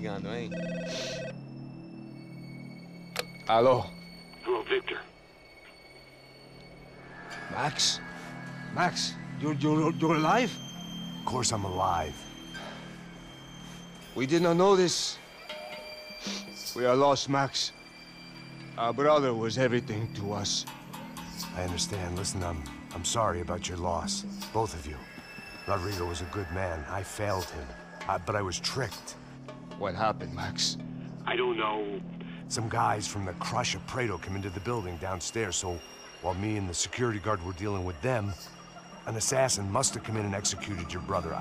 ligando, hein? Alô? Hello, Victor. Max? Max, you're alive? Of course I'm alive. We did not know this. We are lost, Max. Our brother was everything to us. I understand. Listen, I'm sorry about your loss. Both of you. Rodrigo was a good man. I failed him. But I was tricked. What happened, Max? I don't know. Some guys from the Crush of Prado came into the building downstairs, so while me and the security guard were dealing with them, an assassin must have come in and executed your brother.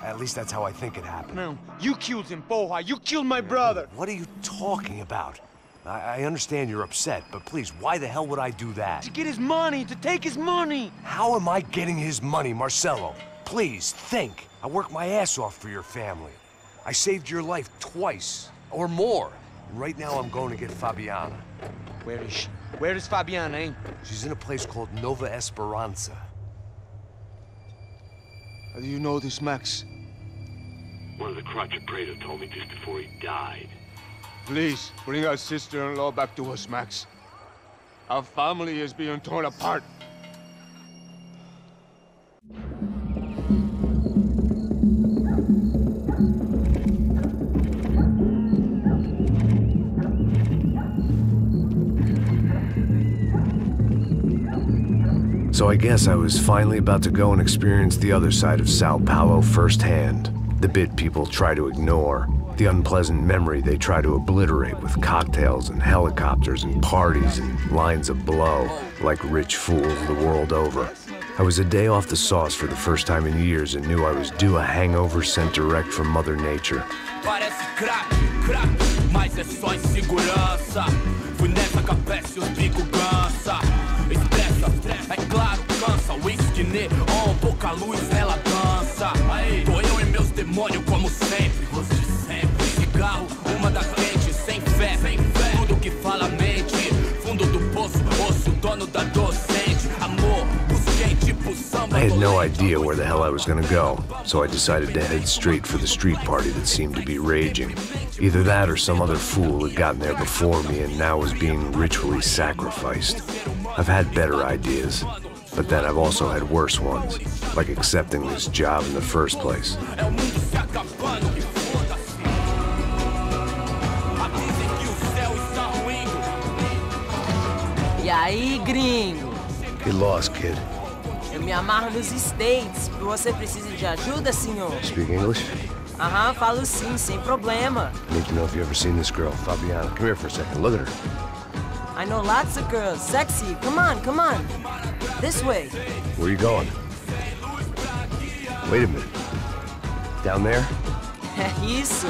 At least that's how I think it happened. No, you killed him, porra. You killed my brother. What are you talking about? I understand you're upset, but please, why the hell would I do that? To get his money, to take his money. How am I getting his money, Marcelo? Please, think. I worked my ass off for your family. I saved your life twice, or more. And right now I'm going to get Fabiana. Where is she? Where is Fabiana, eh? She's in a place called Nova Esperanza. How do you know this, Max? One of the Crotch of Prado told me just before he died. Please, bring our sister-in-law back to us, Max. Our family is being torn apart. So I guess I was finally about to go and experience the other side of Sao Paulo firsthand. The bit people try to ignore. The unpleasant memory they try to obliterate with cocktails and helicopters and parties and lines of blow, like rich fools the world over. I was a day off the sauce for the first time in years and knew I was due a hangover sent direct from Mother Nature. Parece crack, mas é só insegurança. Fui nessa capeste, os bico cansa. Estressa, é claro, cansa. Whisky neon, pouca luz, ela dança. Tô eu e meus demônios como sempre. Cigarro, uma das quentes, sem fé. Tudo que fala mente. Fundo do poço, osso, dono da docente. Amor, busquei tipo samba. I had no idea where the hell I was gonna go, so I decided to head straight for the street party that seemed to be raging. Either that or some other fool had gotten there before me and now was being ritually sacrificed. I've had better ideas, but then I've also had worse ones, like accepting this job in the first place. E aí, gringo? Get lost, kid. Eu me amarro nos States. Você precisa de ajuda, senhor? Speak English? Aham, falo sim, sem problema. I need to know if you've ever seen this girl, Fabiana. Come here for a second. Look at her. I know lots of girls. Sexy. Come on, come on. This way. Where are you going? Wait a minute. Down there? Isso.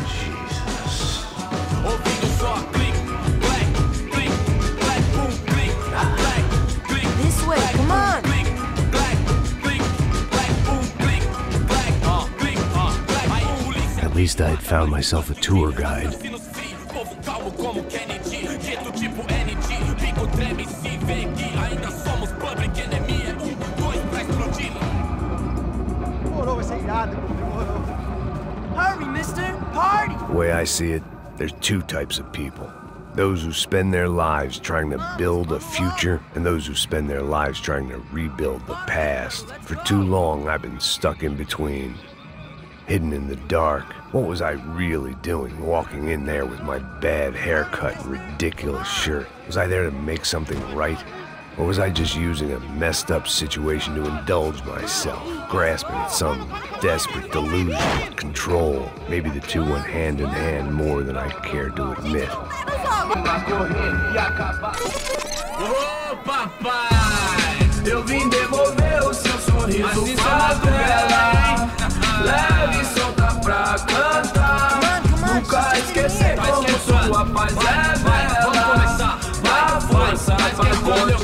Jesus. This way, come on. At least I had found myself a tour guide. Hurry, mister. Party. The way I see it, there's two types of people. Those who spend their lives trying to build a future, and those who spend their lives trying to rebuild the past. For too long, I've been stuck in between. Hidden in the dark. What was I really doing, walking in there with my bad haircut and ridiculous shirt? Was I there to make something right? Or was I just using a messed up situation to indulge myself, grasping at some desperate delusion of control? Maybe the two went hand in hand more than I cared to admit. Ô papai, eu vim devolver o seu sorriso favela. Leve e solta pra cantar. Nunca esquecer como sua paz é bela.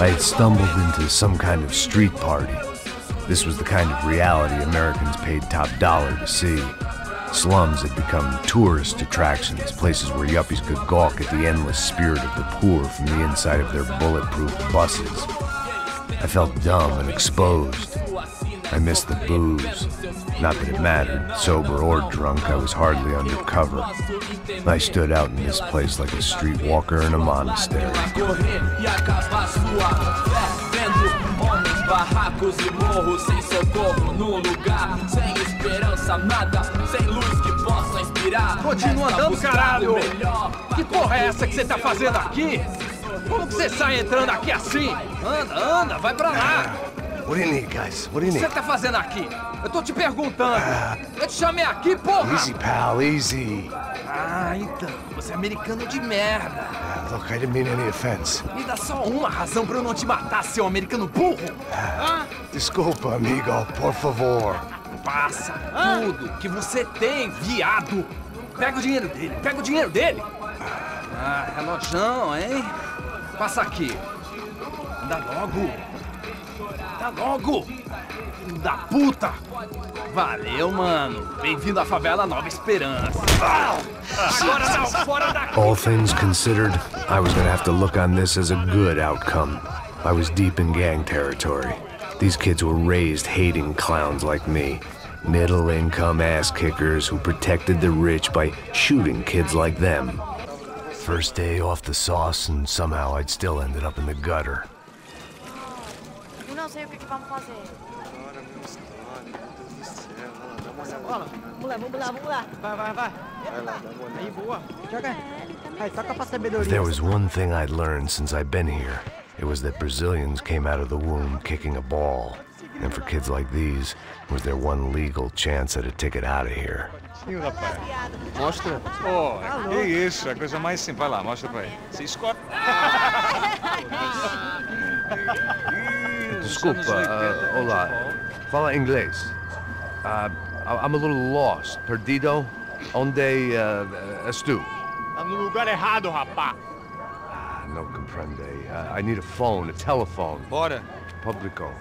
I had stumbled into some kind of street party. This was the kind of reality Americans paid top dollar to see. Slums had become tourist attractions, places where yuppies could gawk at the endless spirit of the poor from the inside of their bulletproof buses. I felt dumb and exposed. I missed the booze, Not that it mattered. Sober or drunk, I was hardly under cover. I stood out in this place like a streetwalker in a monastery. Barracos e morros sem socorro no lugar, sem esperança, nada, sem luz que possa inspirar. Continua andando, caralho! Que porra é essa que você tá fazendo aqui? Como que você sai entrando aqui assim? Anda, vai pra lá! What do you need, guys? What do you O que need? você tá fazendo aqui? Eu tô te perguntando. Eu te chamei aqui, porra! Easy, pal, easy. Ah, então, você é americano de merda. Look, I didn't mean any offense. Me dá só uma razão pra eu não te matar, seu americano burro. Desculpa, amigo, por favor. Passa tudo que você tem, viado. Pega o dinheiro dele, Ah, relojão, hein? Passa aqui. Anda logo. Filho da puta. Valeu, mano. Bem-vindo à favela Nova Esperança. Agora não, fora daqui. All things considered, I was gonna have to look on this as a good outcome. I was deep in gang territory. These kids were raised hating clowns like me. Middle-income ass-kickers who protected the rich by shooting kids like them. First day off the sauce, and somehow I'd still ended up in the gutter. Eu não sei o que vamos fazer. Vamos lá. Vai. Aí, boa. Joga. Aí, toca pra sabedoria. If there was one thing I'd learned since I'd been here, it was that Brazilians came out of the womb kicking a ball. And for kids like these, was their one legal chance at a ticket out of here. Ih, rapaz. Mostra. Oh, que isso, é a coisa mais simples. Vai lá, mostra pra ele. Se escota. Desculpa, olá. Fala inglês. I'm a little lost. Perdido? Onde estou? Tá no lugar errado, rapá. No comprende. I need a phone, a telephone. Bora. Publico.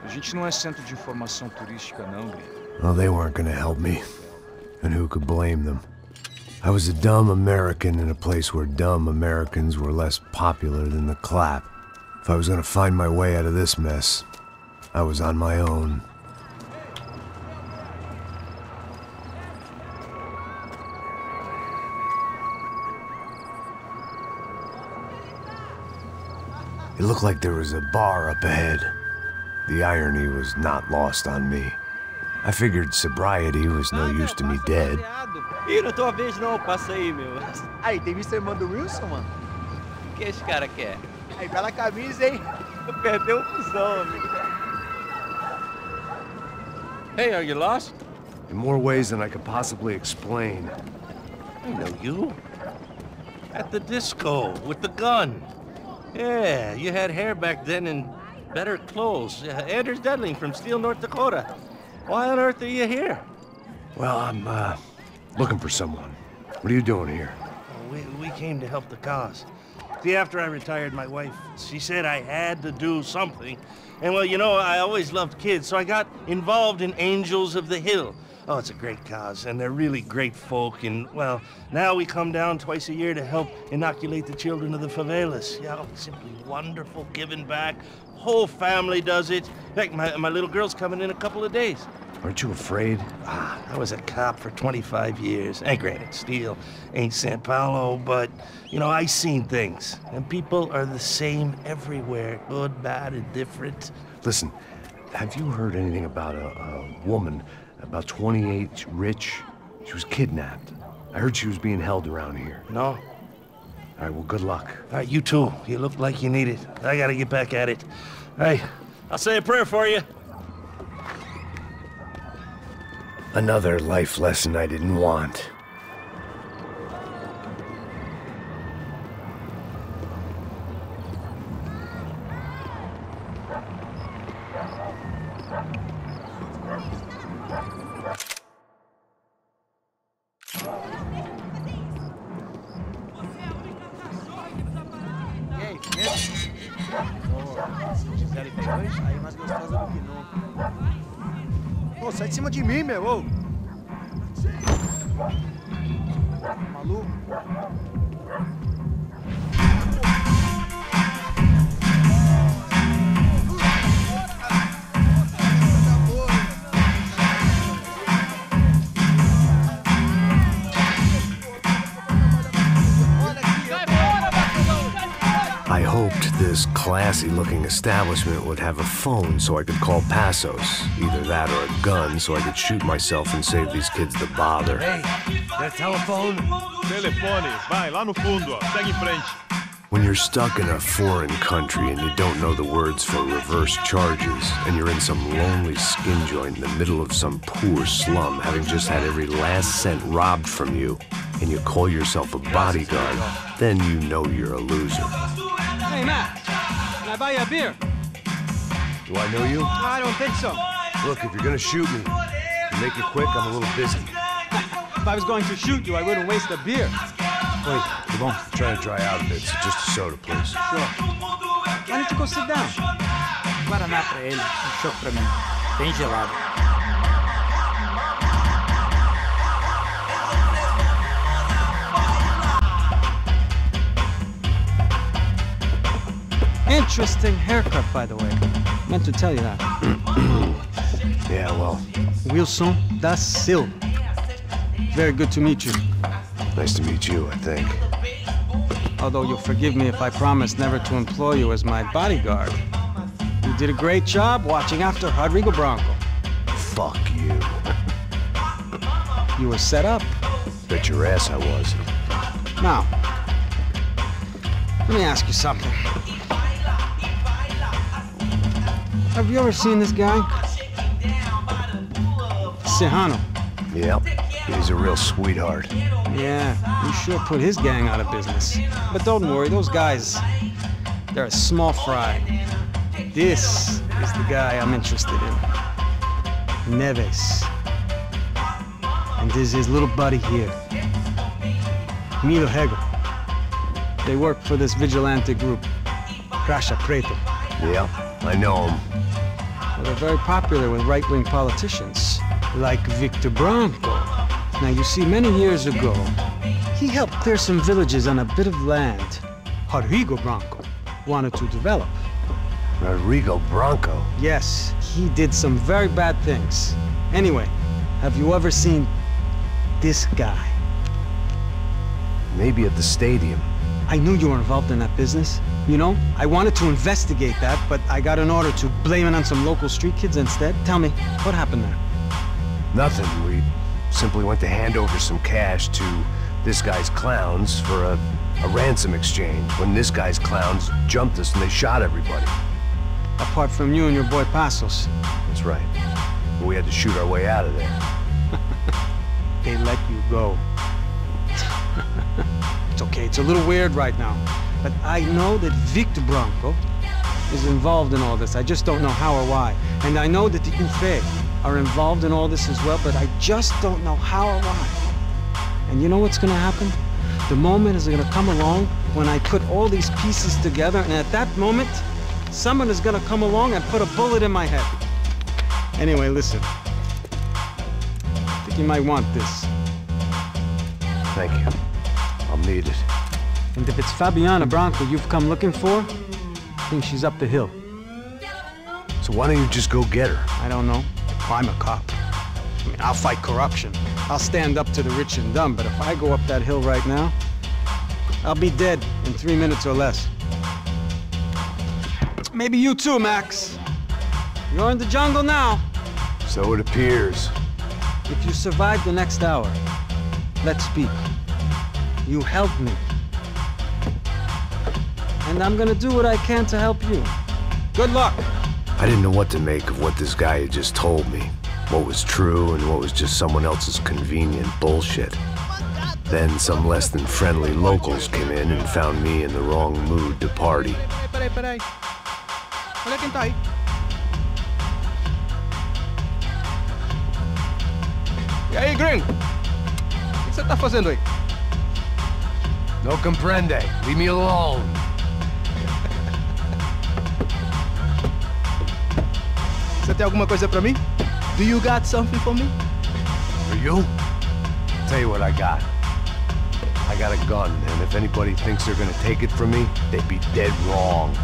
A gente não é centro de informação turística, não, Gringo. Well, they weren't gonna help me. And who could blame them? I was a dumb American in a place where dumb Americans were less popular than the clap. If I was gonna find my way out of this mess, I was on my own. It looked like there was a bar up ahead. The irony was not lost on me. I figured sobriety was no use to me dead. Ih, não é tua vez não, passa aí, meu. Aí, tem visto a irmã do Wilson, mano? O que esse cara quer? Aí, bela camisa, hein? Perdeu o fusão, amigo. Hey, are you lost? In more ways than I could possibly explain. I know you. At the disco, with the gun. Yeah, you had hair back then and better clothes. Anders Dedling from Steele, North Dakota. Why on earth are you here? Well, I'm, looking for someone. What are you doing here? We came to help the cause. See, after I retired, my wife, she said I had to do something. And well, you know, I always loved kids, so I got involved in Angels of the Hill. Oh, it's a great cause, and they're really great folk, and, well, now we come down twice a year to help inoculate the children of the favelas. Yeah, simply wonderful, giving back. Whole family does it. In fact, my little girl's coming in a couple of days. Aren't you afraid? I was a cop for 25 years. And granted, Steele ain't San Paulo, but, you know, I seen things. And people are the same everywhere. Good, bad, and different. Listen, have you heard anything about a woman, about 28, rich? She was kidnapped. I heard she was being held around here. No? All right, well, good luck. All right, you too. You look like you need it. I gotta get back at it. Hey, I'll say a prayer for you. Another life lesson I didn't want. Aí mais gostosa do que nunca. Pô, sai de cima de mim, meu, ô! Maluco? classy-looking establishment would have a phone so I could call Passos. Either that or a gun so I could shoot myself and save these kids the bother. Hey, that telephone? Telefone, vai, lá no fundo, ó. Segue em frente. When you're stuck in a foreign country and you don't know the words for reverse charges, and you're in some lonely skin joint in the middle of some poor slum, having just had every last cent robbed from you, and you call yourself a bodyguard, then you know you're a loser. Hey, Matt, can I buy you a beer? Do I know you? I don't think so. Look, if you're gonna shoot me, make it quick, I'm a little busy. If I was going to shoot you, I wouldn't waste a beer. Wait, come on. I'm trying to dry out a bit, so just a soda, please. Sure. Why don't you go sit down? Guaraná pra ele, chopp pra mim. Bem gelado. Interesting haircut, by the way. Meant to tell you that. Yeah, well. Wilson da Silva. Very good to meet you. Nice to meet you, I think. Although you'll forgive me if I promise never to employ you as my bodyguard. You did a great job watching after Rodrigo Branco. Fuck you. You were set up. Bet your ass I was. Now, let me ask you something. Have you ever seen this guy? Serrano. Yep. He's a real sweetheart. Yeah, you sure put his gang out of business. But don't worry, those guys, they're a small fry. This is the guy I'm interested in. Neves. And this is his little buddy here. Milo Hegel. They work for this vigilante group, Crasha Preto. Yeah, I know him. Well, they're very popular with right-wing politicians, like Victor Branco. Now, you see, many years ago, he helped clear some villages on a bit of land Rodrigo Branco wanted to develop. Rodrigo Branco? Yes, he did some very bad things. Anyway, have you ever seen this guy? Maybe at the stadium. I knew you were involved in that business. You know, I wanted to investigate that, but I got an order to blame it on some local street kids instead. Tell me, what happened there? Nothing. We simply went to hand over some cash to this guy's clowns for a ransom exchange when this guy's clowns jumped us and they shot everybody. Apart from you and your boy Passos. That's right. We had to shoot our way out of there. They let you go. It's okay, it's a little weird right now. But I know that Victor Branco is involved in all this. I just don't know how or why. And I know that the UFE are involved in all this as well, but I just don't know how or why. And you know what's gonna happen? The moment is gonna come along when I put all these pieces together, and at that moment, someone is gonna come along and put a bullet in my head. Anyway, listen. I think you might want this. Thank you. I'll need it. And if it's Fabiana Branco you've come looking for, I think she's up the hill. So why don't you just go get her? I don't know. I'm a cop. I mean, I'll fight corruption. I'll stand up to the rich and dumb, but if I go up that hill right now, I'll be dead in 3 minutes or less. Maybe you too, Max. You're in the jungle now. So it appears. If you survive the next hour, let's speak. You help me. And I'm gonna do what I can to help you. Good luck. I didn't know what to make of what this guy had just told me. What was true and what was just someone else's convenient bullshit. Then some less than friendly locals came in and found me in the wrong mood to party. Peraí. Olha quem tá aí. E aí, gringo? O que você tá fazendo aí? No comprende. Leave me alone. Você tem alguma coisa pra mim? Do you got something for me? For you? Tell you what I got. I got a gun, and if anybody thinks they're gonna take it from me, they'd be dead wrong.